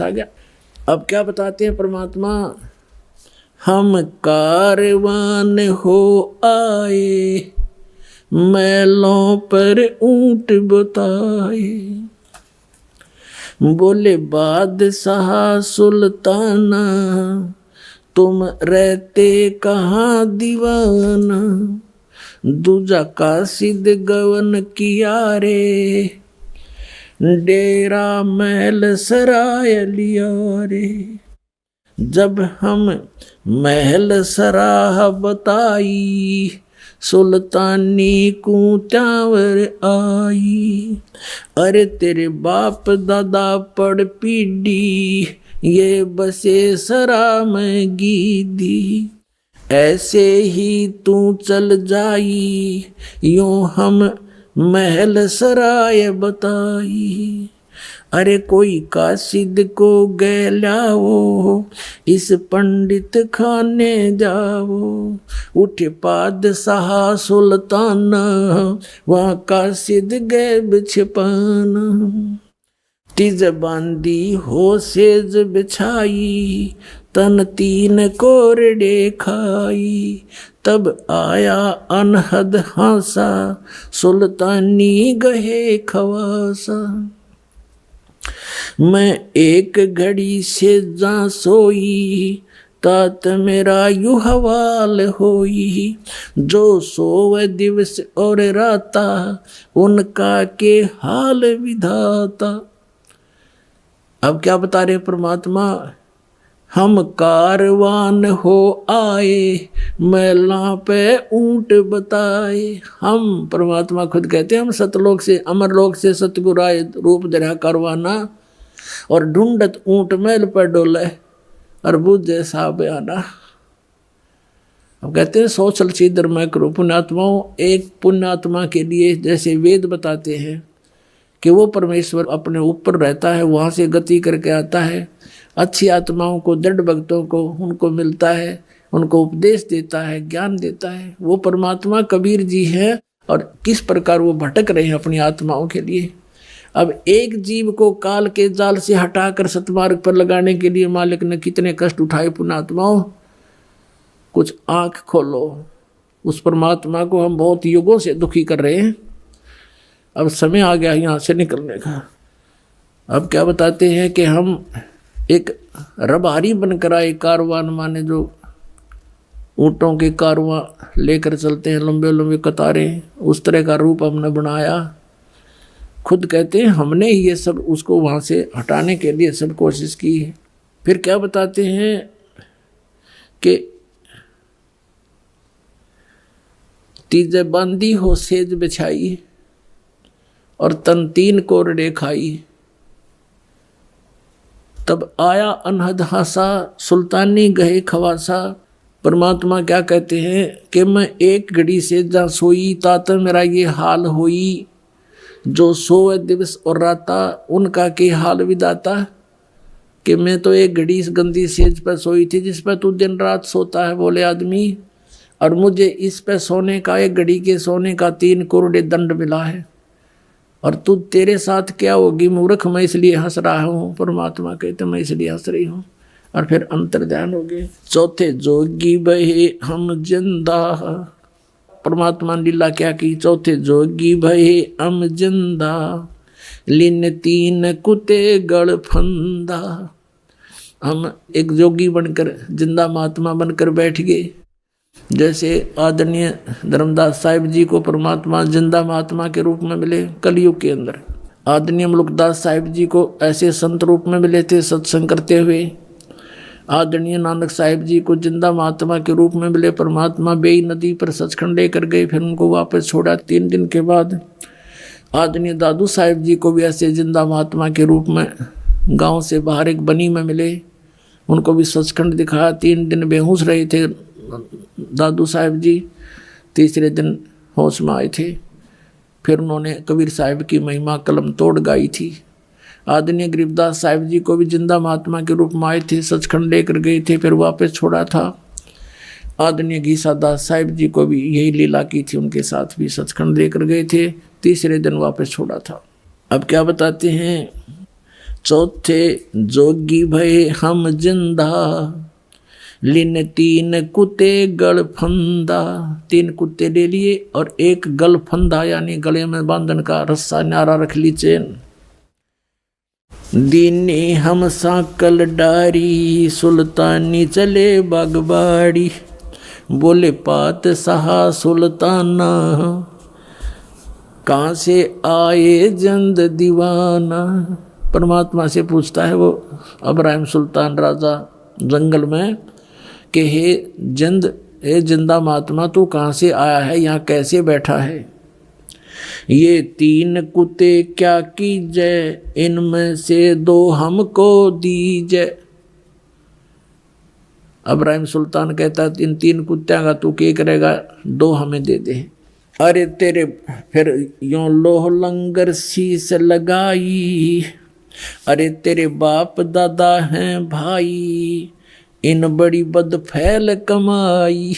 आ गया। अब क्या बताते हैं परमात्मा, हम कारवान हो आए, मैलों पर ऊंट बताए। बोले बादशाह सुल्ताना, तुम रहते कहाँ दीवाना, दूजा कासिद गवन किया रे, डेरा महल सराय लिया रे। जब हम महल सराह बताई, सुल्तानी को त्यावर आई। अरे तेरे बाप दादा पड़ पीढ़ी, ये बसे सरा में गीदी। ऐसे ही तू चल जाई, यूं हम महल सराय बताई। अरे कोई कासिद को गैलाओ, इस पंडित खाने जाओ। उठे बादशाह सुल्ताना, वहाँ कासिद गैब छिपाना। तिज बांधी हो सेज बिछाई, तन तीन कोरडे खाई। तब आया अनहद हासा, सुल्तानी गहे खवासा। मैं एक घड़ी से जा सोई, तात मेरा यू हवाल होई। जो सोव दिवस और राता, उनका के हाल विधाता। अब क्या बता रहे परमात्मा, हम कारवान हो आए, मैला पे ऊंट बताए। हम परमात्मा खुद कहते हैं, हम सतलोक से अमरलोक से सतगुरु आए, रूप धरा करवाना, और ढूंढत ऊंट मैल पर डोले, और बुझे साहब आना। अब कहते हैं 100 चलचीदर मैं करूँ पुण्यात्माओं। एक पुण्यात्मा के लिए जैसे वेद बताते हैं कि वो परमेश्वर अपने ऊपर रहता है, वहाँ से गति करके आता है, अच्छी आत्माओं को, दृढ़ भक्तों को उनको मिलता है, उनको उपदेश देता है, ज्ञान देता है। वो परमात्मा कबीर जी है, और किस प्रकार वो भटक रहे हैं अपनी आत्माओं के लिए। अब एक जीव को काल के जाल से हटाकर सतमार्ग पर लगाने के लिए मालिक ने कितने कष्ट उठाए पुण्यात्माओं। कुछ आंख खोलो, उस परमात्मा को हम बहुत युगों से दुखी कर रहे हैं। अब समय आ गया यहाँ से निकलने का। अब क्या बताते हैं कि हम एक रबारी बनकर आए, कारवान माने जो ऊँटों के कारवां लेकर चलते हैं, लंबे लंबे कतारें, उस तरह का रूप हमने बनाया। खुद कहते हैं हमने ही ये सब उसको वहाँ से हटाने के लिए सब कोशिश की है। फिर क्या बताते हैं कि तीजे बांधी हो सेज बिछाई, और तन तीन कोरडे खाई। तब आया अनहद हासा, सुल्तानी गहे खवासा। परमात्मा क्या कहते हैं कि मैं एक घड़ी से जा सोई, तात मेरा ये हाल होई। जो सोए दिवस और राता, उनका के हाल विदाता। कि मैं तो एक घड़ी इस गंदी सेज पर सोई थी जिस पर तू दिन रात सोता है बोले आदमी, और मुझे इस पर सोने का, एक घड़ी के सोने का 3 करोड़ दंड मिला है, और तू तेरे साथ क्या होगी मूर्ख, मैं इसलिए हंस रहा हूँ। परमात्मा कहते मैं इसलिए हंस रही हूँ। और फिर अंतर ध्यान हो गए। चौथे जोगी बहे हम जिंदा, परमात्मा ने लीला क्या की। चौथे जोगी भये हम जिंदा, लिन 3 कुते गड़ फंदा। हम एक जोगी बनकर, जिंदा महात्मा बनकर बैठ गए। जैसे आदरणीय धर्मदास साहिब जी को परमात्मा जिंदा महात्मा के रूप में मिले कलयुग के अंदर, आदरणीय मुलुकदास साहिब जी को ऐसे संत रूप में मिले थे सत्संग करते हुए। आदरणीय नानक साहिब जी को जिंदा महात्मा के रूप में मिले परमात्मा, बेई नदी पर सचखंड लेकर गए, फिर उनको वापस छोड़ा 3 दिन के बाद। आदरणीय दादू साहिब जी को भी ऐसे जिंदा महात्मा के रूप में गांव से बाहर एक बनी में मिले, उनको भी सचखंड दिखाया। 3 दिन बेहोश रहे थे दादू साहिब जी, तीसरे दिन होश में आए थे। फिर उन्होंने कबीर साहिब की महिमा कलम तोड़ गाई थी। आदरणीय गरीबदास साहिब जी को भी जिंदा महात्मा के रूप में आए थे, सचखंड लेकर गए थे, फिर वापस छोड़ा था। आदरणीय घीसा दास साहिब जी को भी यही लीला की थी, उनके साथ भी सचखंड लेकर गए थे, तीसरे दिन वापस छोड़ा था। अब क्या बताते हैं, चौथे जोगी भये हम जिंदा, लिन 3 कुत्ते गल फंदा। 3 कुत्ते ले लिए और एक गल फंदा यानी गले में बांधन का रस्सा नारा रख ली चैन। दीने हम साकल डारी, सुल्तानी चले बागबाड़ी। बोले पात सहा सुल्ताना, कहाँ से आए जंद दीवाना। परमात्मा से पूछता है वो इब्राहिम सुल्तान राजा जंगल में कि हे जिंदा महात्मा तू कहाँ से आया है, यहाँ कैसे बैठा है। ये 3 कुत्ते क्या कीजै, इनमें से 2 हमको दीजै। इब्राहिम सुल्तान कहता इन 3 कुत्त्या का तू क्या करेगा, 2 हमें दे दे। अरे तेरे फिर यों लोह लंगर शीस लगाई, अरे तेरे बाप दादा हैं भाई, इन बड़ी बद फैल कमाई।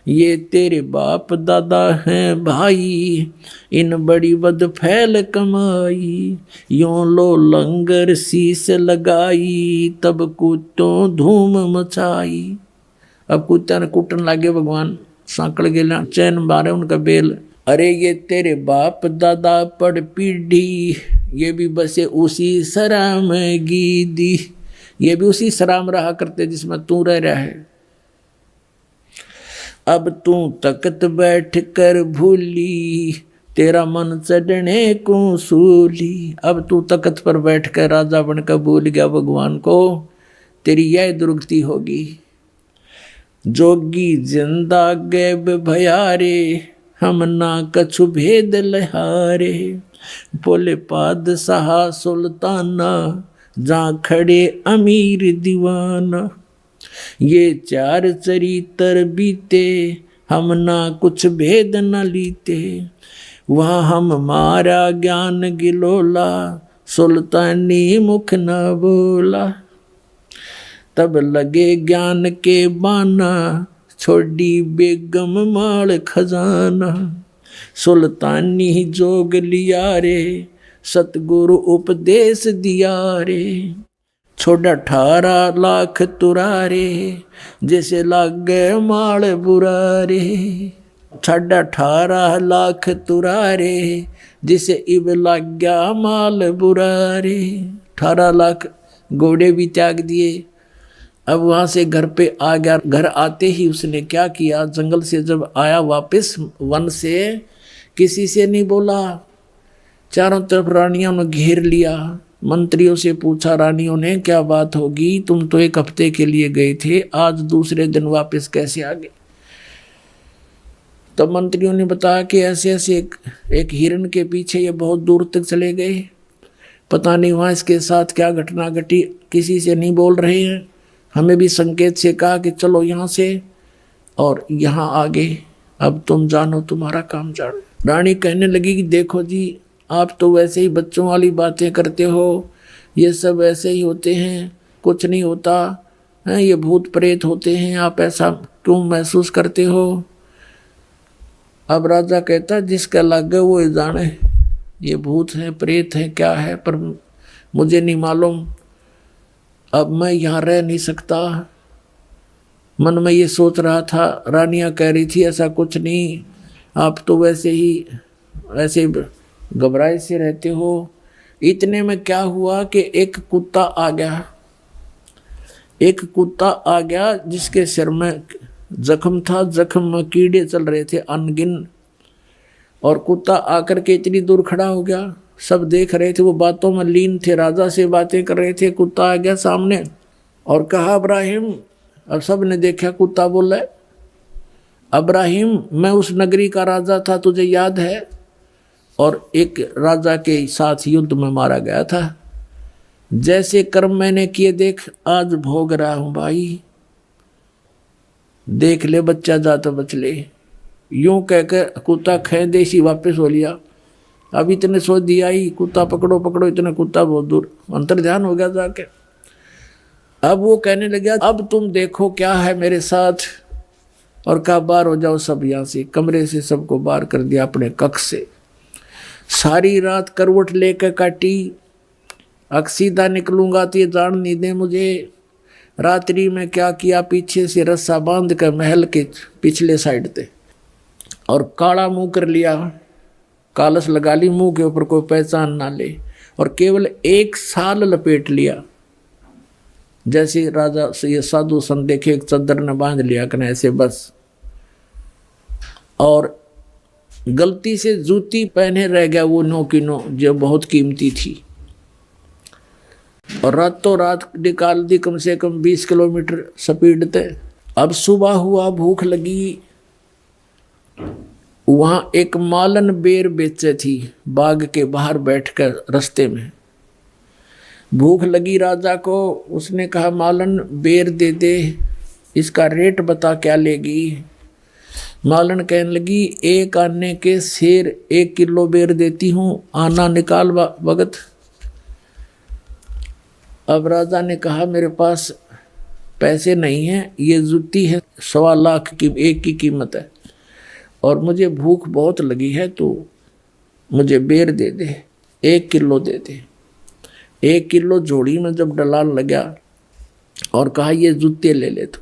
ये तेरे बाप दादा हैं भाई, इन बड़ी बद फैल कमाई। यों लो लंगर शीस लगाई, तब कुत्तों धूम मचाई। अब कुत्ता ने कुटन लागे भगवान, सांकड़ गेला चैन मारे उनका बेल। अरे ये तेरे बाप दादा पड़ पीढ़ी, ये भी बसे उसी सराम गीदी। ये भी उसी सराम रहा करते जिसमें तू रह रहा है। अब तू तख्त बैठ कर भूली, तेरा मन चढ़ने को सूली। अब तू तख्त पर बैठ कर राजा बनकर भूल गया भगवान को, तेरी यह दुर्गति होगी। जोगी जिंदा गैब भयारे, हम ना कछु भेद लहारे। बोले पादशाह सुल्ताना, जहाँ खड़े अमीर दीवाना। ये 4 चरित्र बीते, हम ना कुछ भेद न लीते। वहाँ हम मारा ज्ञान गिलोला, सुल्तानी मुख न बोला। तब लगे ज्ञान के बाना, छोड़ी बेगम माल खजाना। सुल्तानी जोग लिया रे, सतगुरु उपदेश दिया रे। छोड़ा 18 लाख तुरारे, जैसे लागे माल बुरारे। छोड़ा 18 लाख तुरारे, जिसे इब लाग गया माल बुरारे। 18 लाख घोड़े भी त्याग दिए। अब वहाँ से घर पे आ गया। घर आते ही उसने क्या किया, जंगल से जब आया वापस वन से, किसी से नहीं बोला। चारों तरफ रानियों ने घेर लिया। मंत्रियों से पूछा रानियों ने क्या बात होगी, तुम तो 1 हफ्ते के लिए गए थे, आज दूसरे दिन वापस कैसे आ गए। तब मंत्रियों ने बताया कि ऐसे ऐसे एक हिरण के पीछे ये बहुत दूर तक चले गए, पता नहीं वहाँ इसके साथ क्या घटना घटी, किसी से नहीं बोल रहे हैं। हमें भी संकेत से कहा कि चलो यहाँ से और यहाँ आगे, अब तुम जानो, तुम्हारा काम जानो। रानी कहने लगी कि देखो जी, आप तो वैसे ही बच्चों वाली बातें करते हो, ये सब ऐसे ही होते हैं, कुछ नहीं होता है, ये भूत प्रेत होते हैं, आप ऐसा क्यों महसूस करते हो। अब राजा कहता जिसका लग गया वो जाने, ये भूत है प्रेत है क्या है, पर मुझे नहीं मालूम। अब मैं यहाँ रह नहीं सकता। मन में ये सोच रहा था, रानियाँ कह रही थी ऐसा कुछ नहीं, आप तो वैसे ही ऐसे घबराए से रहते हो। इतने में क्या हुआ कि एक कुत्ता आ गया। एक कुत्ता आ गया जिसके सिर में जख्म था, जख्म में कीड़े चल रहे थे अनगिन। और कुत्ता आकर के इतनी दूर खड़ा हो गया, सब देख रहे थे, वो बातों में लीन थे, राजा से बातें कर रहे थे। कुत्ता आ गया सामने और कहा इब्राहिम। अब सब ने देखा, कुत्ता बोला इब्राहिम मैं उस नगरी का राजा था, तुझे याद है, और एक राजा के साथ युद्ध में मारा गया था। जैसे कर्म मैंने किए देख आज भोग रहा हूं भाई, देख ले बच्चा जा तो बच ले। यूं कहकर कुत्ता खे देसी वापस हो लिया। अब इतने सोच दिया ही, कुत्ता पकड़ो पकड़ो, इतना कुत्ता बहुत दूर अंतर ध्यान हो गया जाके। अब वो कहने लगा अब तुम देखो क्या है मेरे साथ, और कहा बाहर हो जाओ सब यहाँ से। कमरे से सबको बाहर कर दिया अपने कक्ष से। सारी रात करवट लेकर काटी, अग सीधा निकलूंगा तो ये जान नहीं दे मुझे। रात्रि में क्या किया, पीछे से रस्सा बांध कर महल के पिछले साइड पे और काला मुंह कर लिया, कालस लगा ली मुंह के ऊपर, कोई पहचान ना ले, और केवल 1 साल लपेट लिया। जैसे राजा से ये साधु संत देखे, एक चद्दर ने बांध लिया कने ऐसे बस, और गलती से जूती पहने रह गया वो 9 की 9 जो बहुत कीमती थी, और रातों रात निकाल दी कम से कम 20 किलोमीटर स्पीड ते। अब सुबह हुआ, भूख लगी, वहां एक मालन बेर बेचे थी बाग के बाहर बैठकर रास्ते में। भूख लगी राजा को, उसने कहा मालन बेर दे दे, इसका रेट बता क्या लेगी। मालन कहने लगी 1 आने के शेर 1 किलो बेर देती हूँ, आना निकाल भगत। अब राजा ने कहा मेरे पास पैसे नहीं हैं, ये जूती है 1.25 लाख की एक की कीमत है, और मुझे भूख बहुत लगी है, तो मुझे बेर दे दे, 1 किलो दे दे। 1 किलो जोड़ी में जब डलान लगा और कहा ये जूते ले ले तू,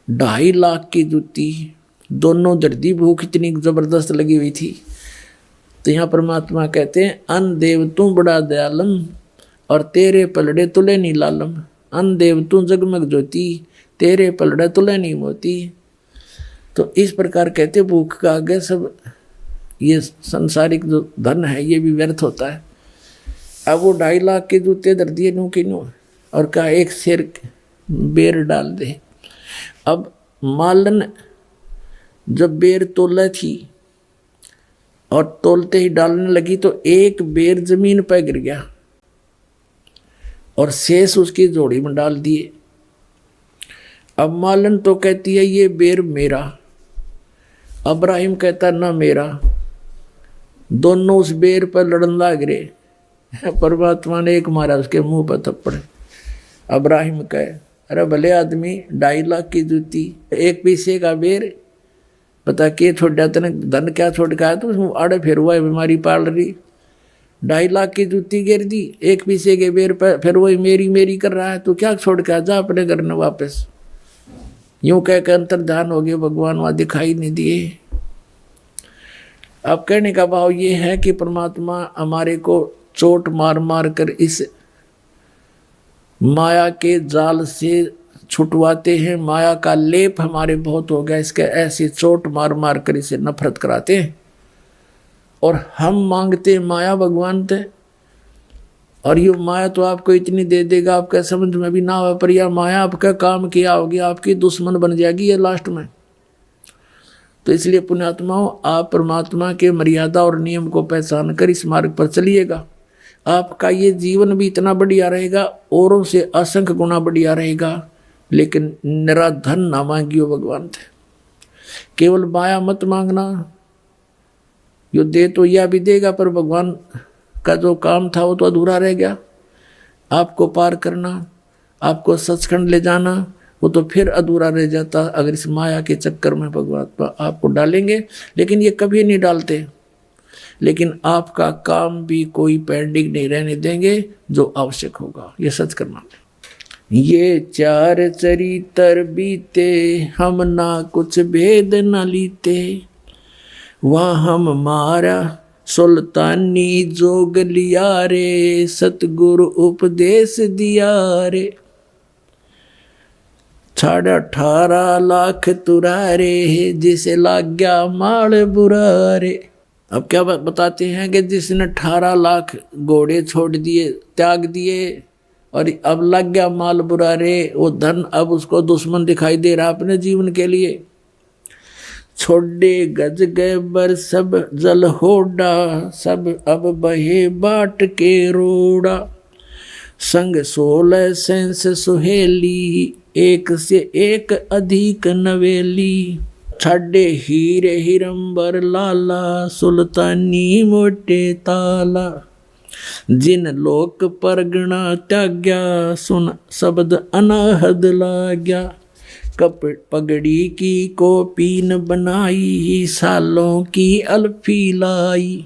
2.5 लाख की जूती, दोनों दर्दी, भूख इतनी जबरदस्त लगी हुई थी। तो यहाँ परमात्मा कहते हैं अन देव तू बड़ा दयालम और तेरे पलड़े तुले नी लालम। अन देव तू जगमग ज्योति, तेरे पलड़े तुले नी मोती। तो इस प्रकार कहते भूख का आगे सब ये संसारिक जो धन है ये भी व्यर्थ होता है। अब वो 2.5 लाख के जूते दर दिए नू की नू, और कहा 1 शेर बेर डाल दे। अब मालन जब बेर तोला थी और तोलते ही डालने लगी तो 1 बेर जमीन पर गिर गया और शेष उसकी जोड़ी में डाल दिए। अब मालन तो कहती है ये बेर मेरा, अब्राहिम कहता ना मेरा, दोनों उस बेर पर लड़न लाग रहे। परमात्मा ने एक मारा उसके मुंह पर थप्पड़। अब्राहिम कहे अरे भले आदमी, 2.5 लाख की जूती, 1 पैसे का बेर, पता के छोड़ा तेने धन क्या छोड़ के आया, तो आड़े फिर हुआ बीमारी पाल रही। 2.5 लाख की जूती गिर दी, 1 पैसे के बेर पर फिर वही मेरी मेरी कर रहा है, तो क्या छोड़ के आ जा अपने घर में वापस। यूं कह कर अंतर ध्यान हो गए, भगवान वहां दिखाई नहीं दिए। अब कहने का भाव ये है कि परमात्मा हमारे को चोट मार मार कर इस माया के जाल से छुटवाते हैं। माया का लेप हमारे बहुत हो गया, इसके ऐसी चोट मार मार कर इसे नफरत कराते हैं, और हम मांगते माया भगवान थे, और ये माया तो आपको इतनी दे देगा आपका समझ में भी ना हो, पर यह माया आपका काम किया होगी, आपकी दुश्मन बन जाएगी ये लास्ट में। तो इसलिए पुण्यात्माओं, आप परमात्मा के मर्यादा और नियम को पहचान कर इस मार्ग पर चलिएगा। आपका ये जीवन भी इतना बढ़िया रहेगा, औरों से असंख्य गुना बढ़िया रहेगा, लेकिन निरा धन ना मांगियो भगवान थे। केवल माया मत मांगना, यो दे तो यह भी देगा, पर भगवान का जो काम था वो तो अधूरा रह गया। आपको पार करना, आपको सचखंड ले जाना, वो तो फिर अधूरा रह जाता अगर इस माया के चक्कर में भगवान आपको डालेंगे। लेकिन ये कभी नहीं डालते, लेकिन आपका काम भी कोई पेंडिंग नहीं रहने देंगे जो आवश्यक होगा, ये सच करना। ये 4 चरित्र बीते, हम ना कुछ भेद न लीते, वहाँ हम मारा सुल्तानी जोग लिया रे, सतगुरु उपदेश दिया रे, 18.5 लाख तुरारे, जिसे लाग गया माल बुरा रे। अब क्या बताते हैं कि जिसने 18 लाख घोड़े छोड़ दिए, त्याग दिए, और अब लग गया माल बुरा रे, वो धन अब उसको दुश्मन दिखाई दे रहा अपने जीवन के लिए। छोड़े गज गए बर सब जल होड़ा, सब अब बहे बाट के रोड़ा, संग 16 सेंस सुहेली, एक से एक अधिक नवेली, छाडे हीरे हिरंबर लाला, सुल्तानी मोटे ताला, जिन लोक परगना त्याग्या, सुन शब्द अनाहद लाग्या, कप पगड़ी की को पीन बनाई, सालों की अल्फी लाई,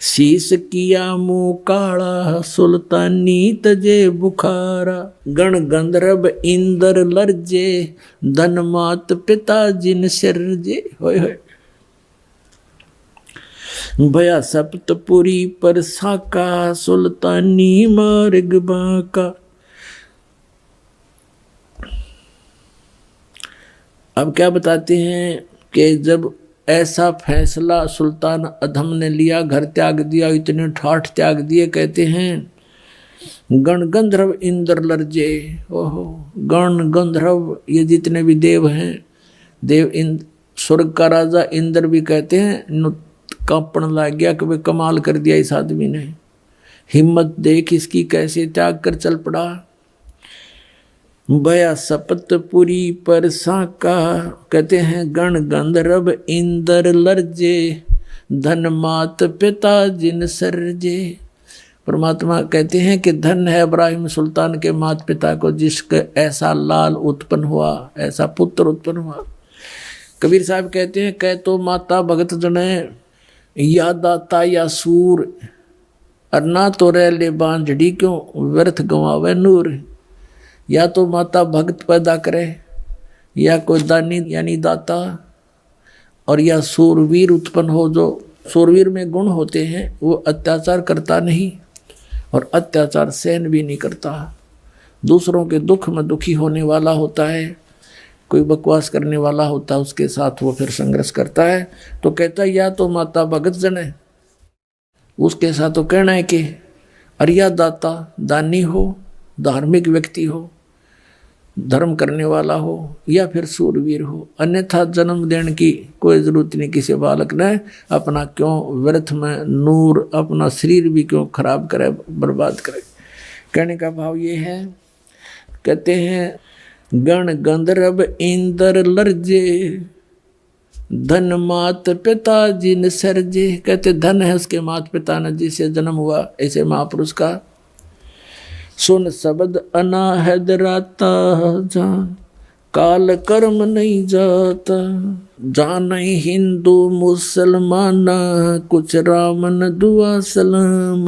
शीस किया मुँह काला सुल्तानी तजे बुखारा। गण गंधर्व इंद्र लर्जे धन मात पिता जिन सिरजे। होय होय। भया सप्तपुरी पर साका सुल्तानी मार्ग बाका। अब क्या बताते हैं कि जब ऐसा फैसला सुल्तान अधम ने लिया, घर त्याग दिया, इतने ठाठ त्याग दिए, कहते हैं गण गंधर्व इंद्र लर्जे। ओहो, गण गंधर्व ये जितने भी देव हैं, देव स्वर्ग का राजा इंद्र भी कहते हैं कांपन लग गया कि वे कमाल कर दिया इस आदमी ने, हिम्मत देख इसकी कैसे त्याग कर चल पड़ा। भया सपतपुरी पर साका, कहते हैं गण गंधर्व इंद्र लर्जे धन मात पिता जिन सरजे। परमात्मा कहते हैं कि धन है इब्राहिम सुल्तान के माता पिता को जिसका ऐसा लाल उत्पन्न हुआ, ऐसा पुत्र उत्पन्न हुआ। कबीर साहब कहते हैं कह तो माता भगत जने या दाता या सूर, और ना तो रह ले बांझड़ी क्यों व्यर्थ गंवावे नूर। या तो माता भक्त पैदा करे, या कोई दानी यानी दाता, और या सूरवीर उत्पन्न हो। जो सूरवीर में गुण होते हैं वो अत्याचार करता नहीं और अत्याचार सहन भी नहीं करता, दूसरों के दुख में दुखी होने वाला होता है, कोई बकवास करने वाला होता है उसके साथ वो फिर संघर्ष करता है। तो कहता है या तो माता भगत जन है, उसके साथ तो कहना है कि अरिया दाता दानी हो, धार्मिक व्यक्ति हो, धर्म करने वाला हो, या फिर सूरवीर हो, अन्यथा जन्म देने की कोई जरूरत नहीं किसी बालक ने। अपना क्यों व्यर्थ में नूर, अपना शरीर भी क्यों खराब करे, बर्बाद करे। कहने का भाव ये है, कहते हैं गण गंधर्व इंद्र लर्जे धन मात पिता जिन सरजे। कहते धन है उसके माता पिता ने जिसे जन्म हुआ ऐसे महापुरुष का। सुन शब्द अनाहद राता जान काल कर्म नहीं जाता। जान हिंदू मुसलमान कुछ रामन दुआ सलाम।